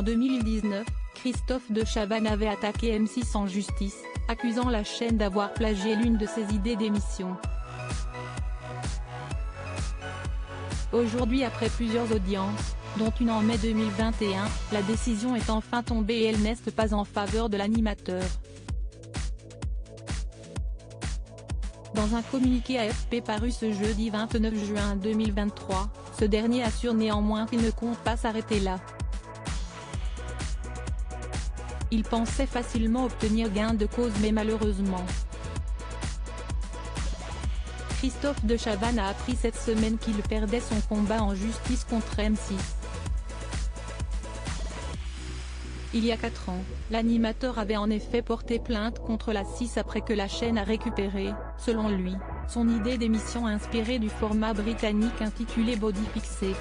En 2019, Christophe de Chavannes avait attaqué M6 en justice, accusant la chaîne d'avoir plagié l'une de ses idées d'émission. Aujourd'hui, après plusieurs audiences, dont une en mai 2021, la décision est enfin tombée et elle n'est pas en faveur de l'animateur. Dans un communiqué AFP paru ce jeudi 29 juin 2023, ce dernier assure néanmoins qu'il ne compte pas s'arrêter là. Il pensait facilement obtenir gain de cause mais malheureusement. Christophe de Chavannes a appris cette semaine qu'il perdait son combat en justice contre M6. Il y a 4 ans, l'animateur avait en effet porté plainte contre la 6 après que la chaîne a récupéré, selon lui, son idée d'émission inspirée du format britannique intitulé Body Pixé.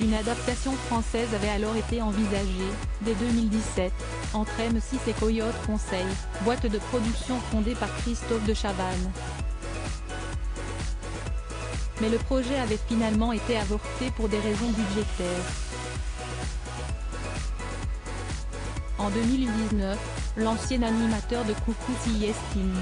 Une adaptation française avait alors été envisagée, dès 2017, entre M6 et Coyote Conseil, boîte de production fondée par Christophe de Chavannes. Mais le projet avait finalement été avorté pour des raisons budgétaires. En 2019, l'ancien animateur de Coucou Siestine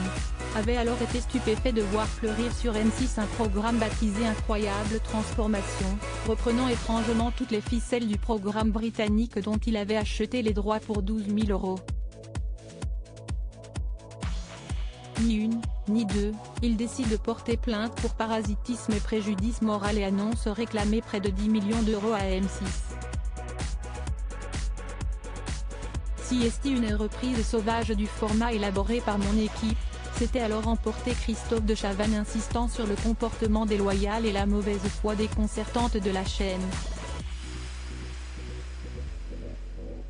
avait alors été stupéfait de voir fleurir sur M6 un programme baptisé Incroyable Transformation, reprenant étrangement toutes les ficelles du programme britannique dont il avait acheté les droits pour 12 000 €. Ni une, ni deux, il décide de porter plainte pour parasitisme et préjudice moral et annonce réclamer près de 10 millions d'euros à M6. Siestine, une reprise sauvage du format élaboré par mon équipe, s'était alors emporté Christophe de Chavannes insistant sur le comportement déloyal et la mauvaise foi déconcertante de la chaîne.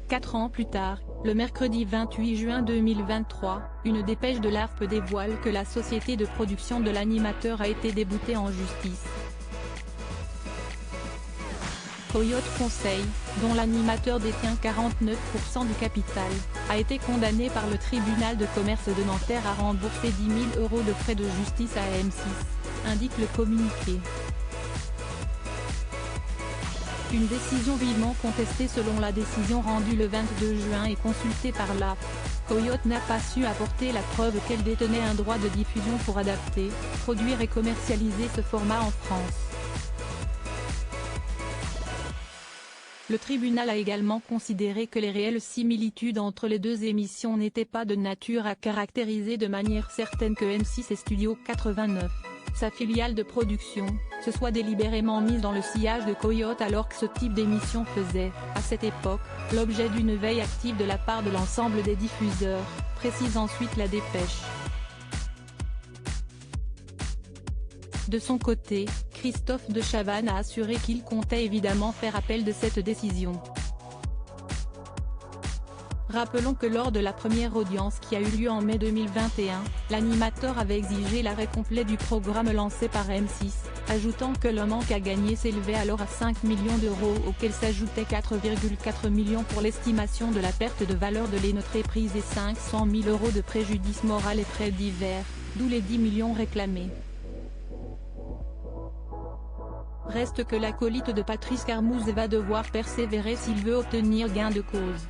4 ans plus tard, le mercredi 28 juin 2023, une dépêche de l'AFP dévoile que la société de production de l'animateur a été déboutée en justice. Coyote Conseil, dont l'animateur détient 49% du capital, a été condamné par le tribunal de commerce de Nanterre à rembourser 10 000 € de frais de justice à M6, indique le communiqué. Une décision vivement contestée selon la décision rendue le 22 juin et consultée par l'AFP. Coyote n'a pas su apporter la preuve qu'elle détenait un droit de diffusion pour adapter, produire et commercialiser ce format en France. Le tribunal a également considéré que les réelles similitudes entre les deux émissions n'étaient pas de nature à caractériser de manière certaine que M6 et Studio 89, sa filiale de production, se soient délibérément mises dans le sillage de Coyote alors que ce type d'émission faisait, à cette époque, l'objet d'une veille active de la part de l'ensemble des diffuseurs, précise ensuite la dépêche. De son côté, Christophe de Chavannes a assuré qu'il comptait évidemment faire appel de cette décision. Rappelons que lors de la première audience qui a eu lieu en mai 2021, l'animateur avait exigé l'arrêt complet du programme lancé par M6, ajoutant que le manque à gagner s'élevait alors à 5 millions d'euros auxquels s'ajoutaient 4,4 millions pour l'estimation de la perte de valeur de l'entreprise et 500 000 € de préjudice moral et frais divers, d'où les 10 millions réclamés. Reste que l'acolyte de Patrice Carmouze va devoir persévérer s'il veut obtenir gain de cause.